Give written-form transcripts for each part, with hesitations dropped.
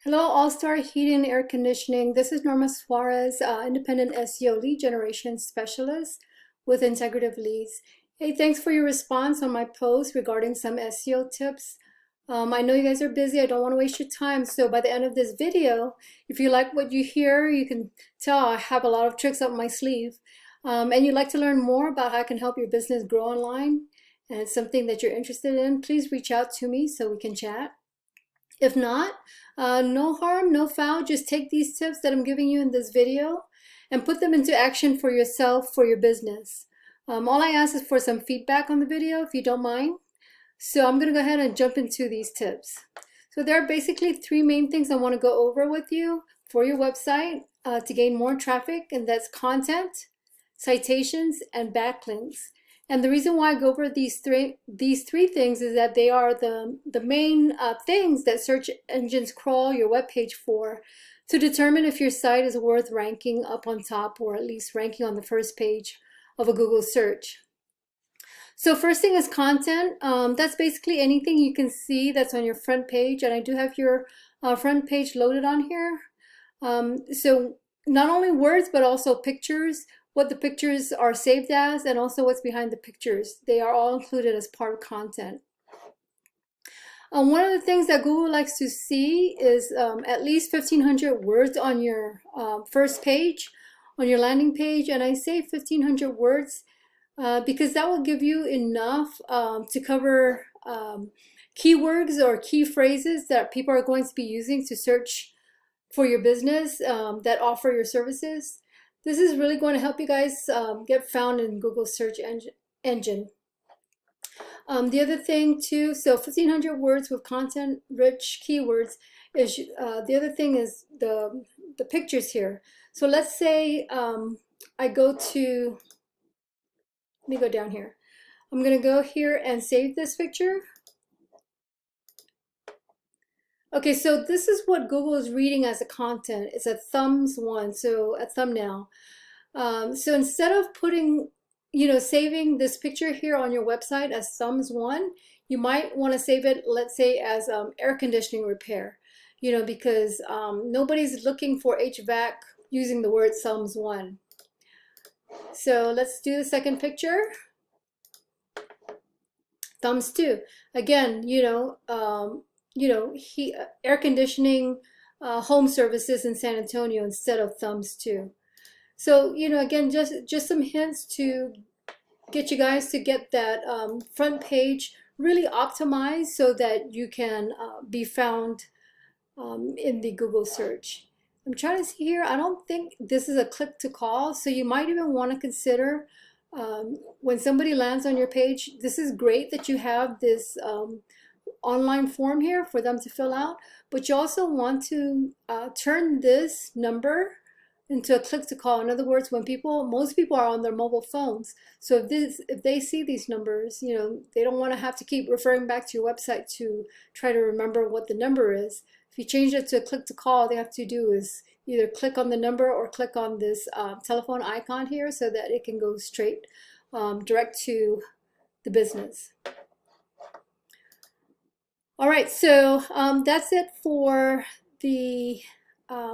Hello, All Star Heating and Air Conditioning. This is Norma Suarez, Independent SEO Lead Generation Specialist with Integrative Leads. Hey, thanks for your response on my post regarding some SEO tips. I know you guys are busy. I don't want to waste your time. So by the end of this video, if you like what you hear, you can tell I have a lot of tricks up my sleeve. And you'd like to learn more about how I can help your business grow online, and it's something that you're interested in, please reach out to me so we can chat. If not, no harm, no foul. Just take these tips that I'm giving you in this video and put them into action for yourself, for your business. All I ask is for some feedback on the video, if you don't mind. So I'm going to go ahead and jump into these tips. So there are basically three main things I want to go over with you for your website to gain more traffic, and that's content, citations, and backlinks. And the reason why I go over these three things is that they are the main things that search engines crawl your web page for to determine if your site is worth ranking up on top, or at least ranking on the first page of a Google search. So first thing is content. That's basically anything you can see that's on your front page, and I do have your front page loaded on here. So not only words, but also pictures, what the pictures are saved as, and also what's behind the pictures. They are all included as part of content. One of the things that Google likes to see is at least 1,500 words on your first page, on your landing page. And I say 1,500 words because that will give you enough to cover keywords or key phrases that people are going to be using to search for your business that offer your services. This is really going to help you guys get found in Google search engine. The other thing too, so 1,500 words with content-rich keywords is the other thing is the pictures here. So let's say I go to, let me go down here. I'm going to go here and save this picture. Okay, so this is what Google is reading as a content. It's a thumbs one, so a thumbnail. So instead of putting, saving this picture here on your website as thumbs one, you might want to save it, let's say, as air conditioning repair, because nobody's looking for HVAC using the word thumbs one. So let's do the second picture. Thumbs two. Again, air conditioning home services in San Antonio instead of thumbs two. So, again, just some hints to get you guys to get that front page really optimized so that you can be found in the Google search. I'm trying to see here. I don't think this is a click to call, so you might even want to consider when somebody lands on your page, this is great that you have this online form here for them to fill out, but you also want to turn this number into a click to call. In other words, when most people are on their mobile phones, so if they see these numbers, they don't want to have to keep referring back to your website to try to remember what the number is. If you change it to a click to call, all they have to do is either click on the number or click on this telephone icon here so that it can go straight direct to the business. All right, so that's it for the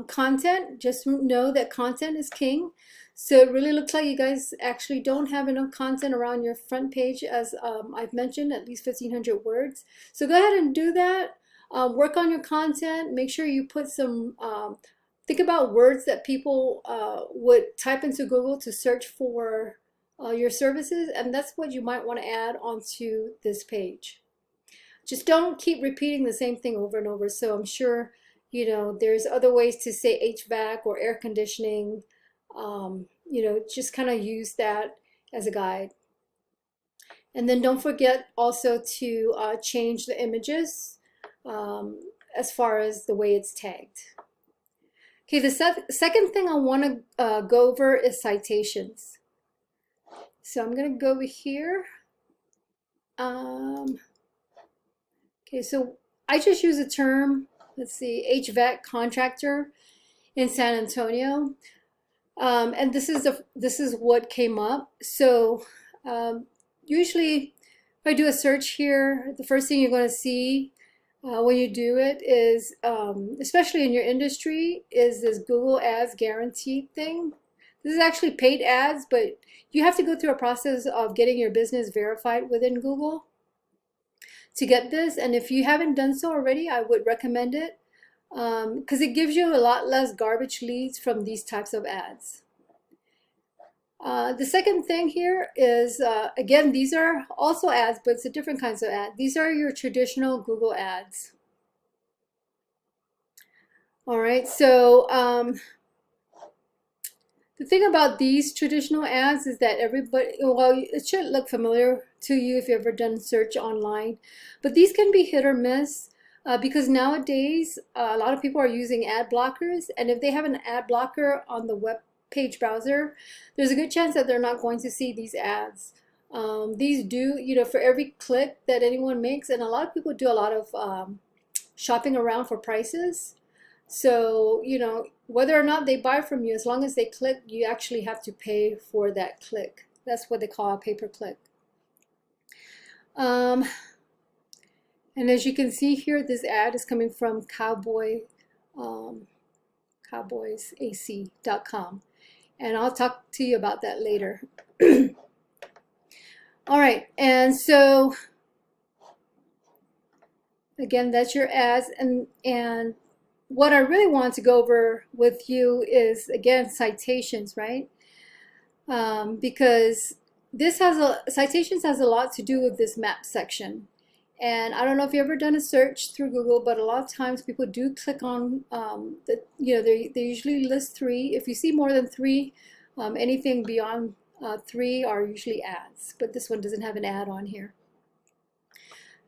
content. Just know that content is king. So it really looks like you guys actually don't have enough content around your front page, as I've mentioned, at least 1,500 words. So go ahead and do that. Work on your content. Make sure you put some, think about words that people would type into Google to search for your services, and that's what you might want to add onto this page. Just don't keep repeating the same thing over and over. So I'm sure, there's other ways to say HVAC or air conditioning. Just kind of use that as a guide. And then don't forget also to change the images as far as the way it's tagged. Okay, the second thing I want to go over is citations. So I'm going to go over here. Okay, so I just use a term, let's see, HVAC contractor in San Antonio. And this is what came up. So usually if I do a search here, the first thing you're going to see when you do it is, especially in your industry, is this Google Ads guaranteed thing. This is actually paid ads, but you have to go through a process of getting your business verified within Google to get this. And if you haven't done so already, I would recommend it because it gives you a lot less garbage leads from these types of ads. The second thing here is, again, these are also ads, but it's a different kinds of ad. These are your traditional Google ads. All right, so the thing about these traditional ads is that everybody, well, it should look familiar to you if you've ever done search online, but these can be hit or miss because nowadays a lot of people are using ad blockers, and if they have an ad blocker on the web page browser, there's a good chance that they're not going to see these ads. These do, for every click that anyone makes, and a lot of people do a lot of shopping around for prices. So, whether or not they buy from you, as long as they click, you actually have to pay for that click. That's what they call a pay-per-click. And as you can see here, this ad is coming from cowboysac.com. And I'll talk to you about that later. All right, and so again, that's your ads, and what I really want to go over with you is, again, citations, right? Because citations has a lot to do with this map section. And I don't know if you've ever done a search through Google, but a lot of times people do click on, they usually list 3. If you see more than 3, anything beyond 3 are usually ads, but this one doesn't have an ad on here.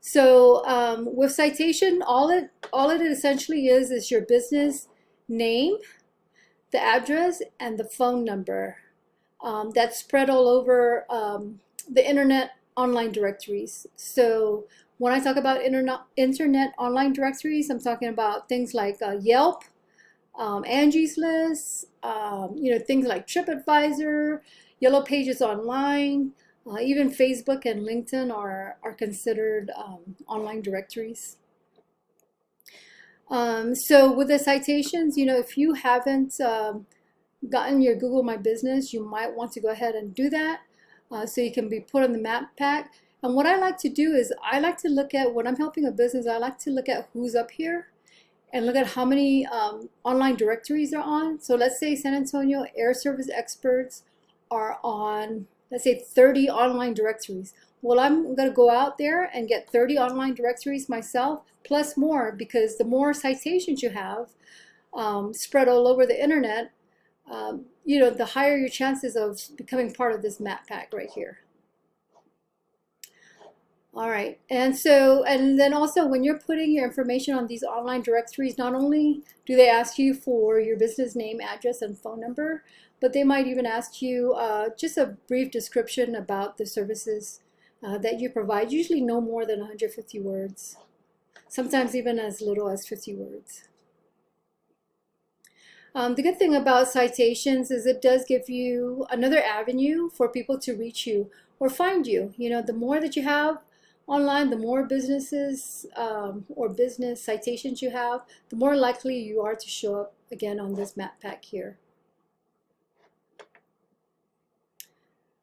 So with citation, all it essentially is your business name, the address, and the phone number. That's spread all over the internet online directories. So when I talk about internet online directories, I'm talking about things like Yelp, Angie's List, things like TripAdvisor, Yellow Pages Online. Even Facebook and LinkedIn are considered online directories. So with the citations, if you haven't gotten your Google My Business, you might want to go ahead and do that so you can be put on the map pack. And what I like to do is I like to look at, when I'm helping a business, I like to look at who's up here and look at how many online directories are on. So let's say San Antonio Air Service Experts are on, let's say, 30 online directories. Well, I'm going to go out there and get 30 online directories myself, plus more, because the more citations you have spread all over the internet, the higher your chances of becoming part of this map pack right here. All right, and then also when you're putting your information on these online directories, not only do they ask you for your business name, address, and phone number, but they might even ask you just a brief description about the services that you provide, usually no more than 150 words, sometimes even as little as 50 words. The good thing about citations is it does give you another avenue for people to reach you or find you. The more that you have online, the more businesses or business citations you have, the more likely you are to show up again on this map pack here.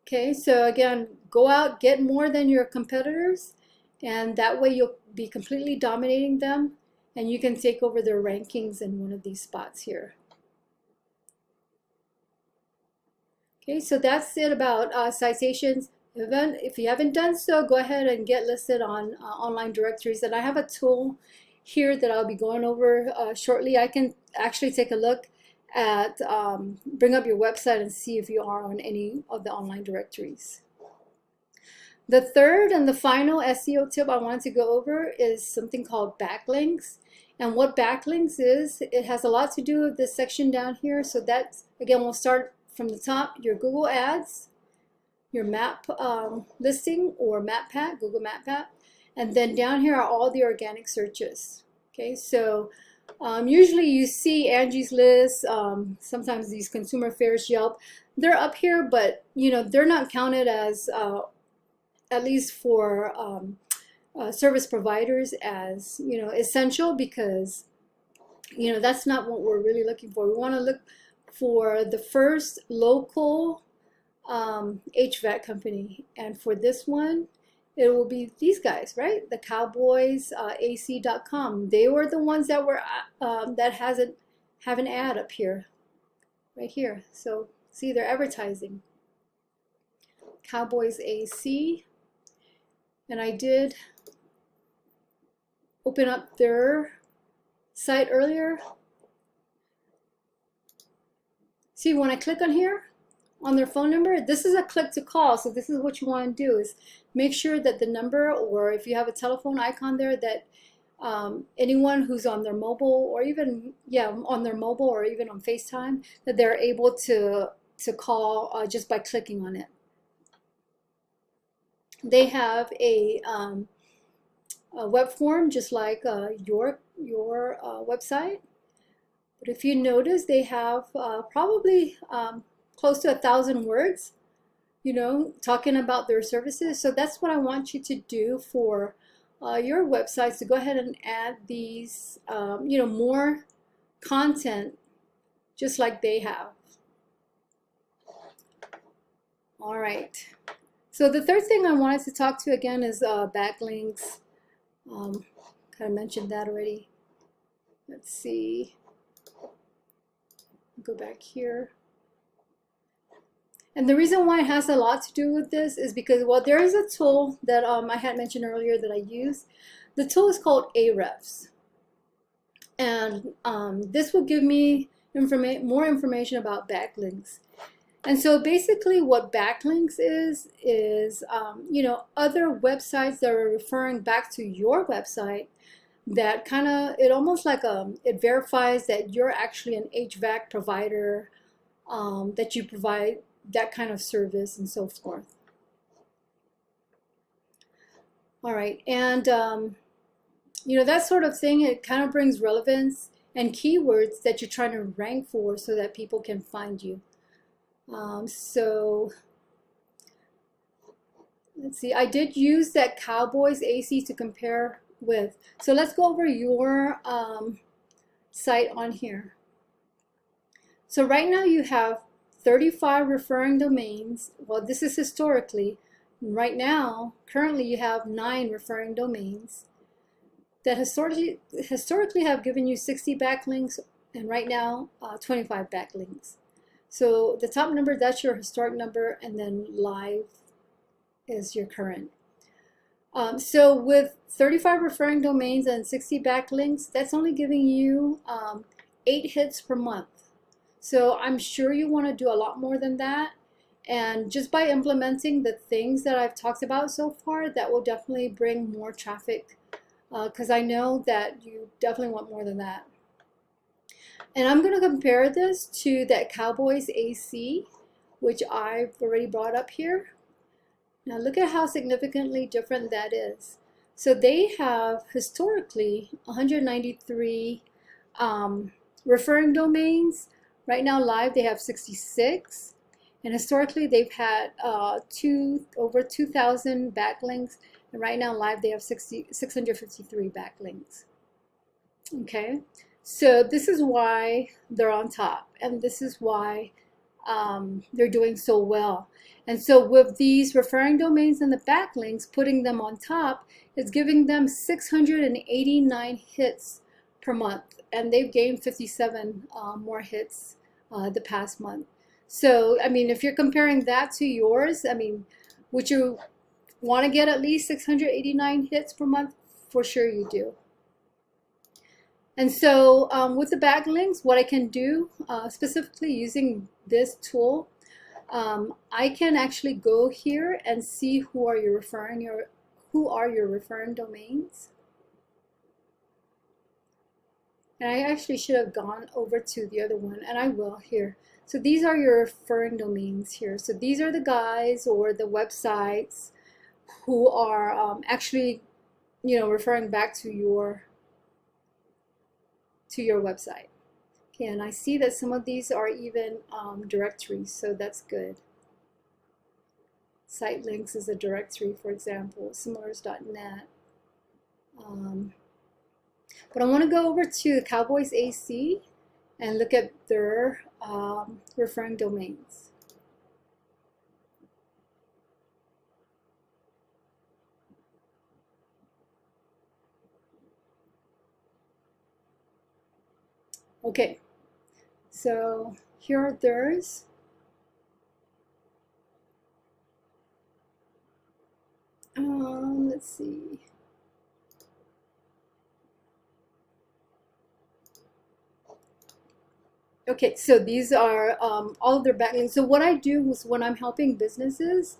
Okay, so again, go out, get more than your competitors, and that way you'll be completely dominating them, and you can take over their rankings in one of these spots here. Okay, so that's it about citations. If you haven't done so, go ahead and get listed on online directories. And I have a tool here that I'll be going over shortly. I can actually take a look at, bring up your website and see if you are on any of the online directories. The third and the final SEO tip I want to go over is something called backlinks. And what backlinks is, it has a lot to do with this section down here. So that's, again, we'll start from the top, your Google Ads, your map listing or map pack, Google Map Pack, and then down here are all the organic searches. Okay, so usually you see Angie's List, sometimes these consumer fairs, Yelp, they're up here, but they're not counted as, at least for service providers as, essential, because, that's not what we're really looking for. We want to look for the first local HVAC company. And for this one, it will be these guys, right? The Cowboys, AC.com. They were the ones that were that have an ad up here, right here. So see, they're advertising Cowboys AC, and I did open up their site earlier. See, when I click on here, on their phone number, this is a click to call. So this is what you want to do, is make sure that the number, or if you have a telephone icon there, that anyone who's on their mobile, or even, on their mobile, or even on FaceTime, that they're able to call just by clicking on it. They have a web form just like your website. But if you notice, they have probably close to 1,000 words, talking about their services. So that's what I want you to do for your websites, to go ahead and add these, more content just like they have. All right. So the third thing I wanted to talk to again is backlinks. Kind of mentioned that already. Let's see. Go back here. And the reason why it has a lot to do with this is because, well, there is a tool that I had mentioned earlier that I use. The tool is called Ahrefs. And this will give me more information about backlinks. And so basically what backlinks is other websites that are referring back to your website, that kind of, it almost like it verifies that you're actually an HVAC provider, that you provide that kind of service and so forth. All right, and that sort of thing, it kind of brings relevance and keywords that you're trying to rank for so that people can find you. So let's see, I did use that Cowboys AC to compare with. So let's go over your site on here. So right now you have 35 referring domains. Well, this is historically. Right now, currently you have 9 referring domains that historically have given you 60 backlinks, and right now 25 backlinks. So the top number, that's your historic number, and then live is your current. So with 35 referring domains and 60 backlinks, that's only giving you 8 hits per month. So I'm sure you want to do a lot more than that. And just by implementing the things that I've talked about so far, that will definitely bring more traffic, because I know that you definitely want more than that. And I'm going to compare this to that Cowboys AC, which I've already brought up here. Now look at how significantly different that is. So they have historically 193 referring domains. Right now live they have 66. And historically they've had over 2,000 backlinks. And right now live they have 653 backlinks. Okay. So this is why they're on top, and this is why they're doing so well. And so with these referring domains and the backlinks, putting them on top, it's giving them 689 hits per month, and they've gained 57 more hits the past month. So, I mean, if you're comparing that to yours, I mean, would you want to get at least 689 hits per month? For sure you do. And so with the backlinks, what I can do, specifically using this tool, I can actually go here and see who are your referring domains. And I actually should have gone over to the other one, and I will here. So these are your referring domains here. So these are the guys or the websites who are actually, referring back to your website. Okay, and I see that some of these are even directories, so that's good. Site links is a directory, for example, similars.net. But I want to go over to the Cowboys AC and look at their referring domains. Okay, so here are theirs. Let's see. Okay, so these are all of their backlinks. So what I do is when I'm helping businesses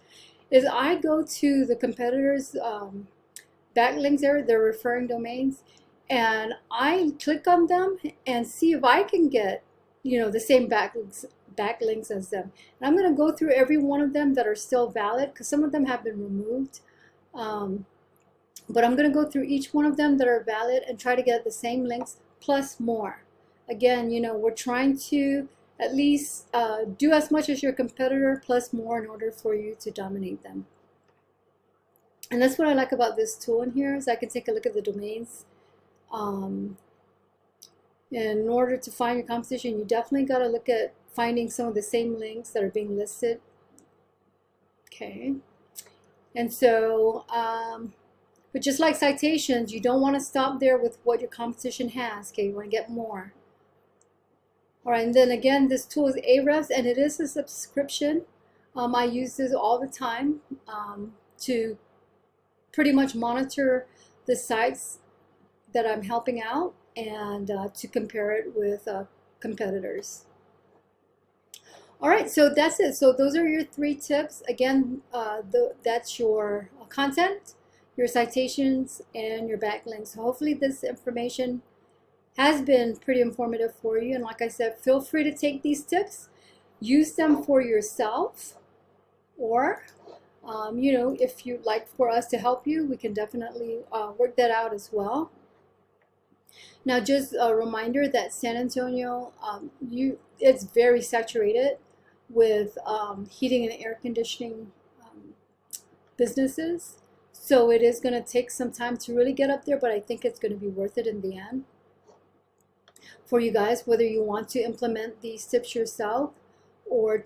is I go to the competitors' backlinks there, their referring domains, and I click on them and see if I can get, the same backlinks as them. And I'm going to go through every one of them that are still valid because some of them have been removed. But I'm going to go through each one of them that are valid and try to get the same links plus more. Again, we're trying to at least do as much as your competitor plus more in order for you to dominate them. And that's what I like about this tool in here is I can take a look at the domains. In order to find your competition, you definitely got to look at finding some of the same links that are being listed. Okay. And so, but just like citations, you don't want to stop there with what your competition has. Okay, you want to get more. All right, and then again, this tool is Ahrefs, and it is a subscription. I use this all the time to pretty much monitor the sites that I'm helping out and to compare it with competitors. All right, so that's it. So those are your 3 tips. Again, that's your content, your citations, and your backlinks. So hopefully this information has been pretty informative for you. And like I said, feel free to take these tips, use them for yourself, or if you'd like for us to help you, we can definitely work that out as well. Now, just a reminder that San Antonio, it's very saturated with heating and air conditioning businesses. So it is going to take some time to really get up there, but I think it's going to be worth it in the end for you guys, whether you want to implement these tips yourself or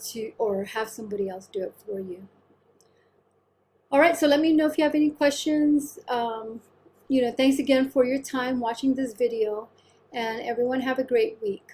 have somebody else do it for you. All right, so let me know if you have any questions. Thanks again for your time watching this video, and everyone have a great week.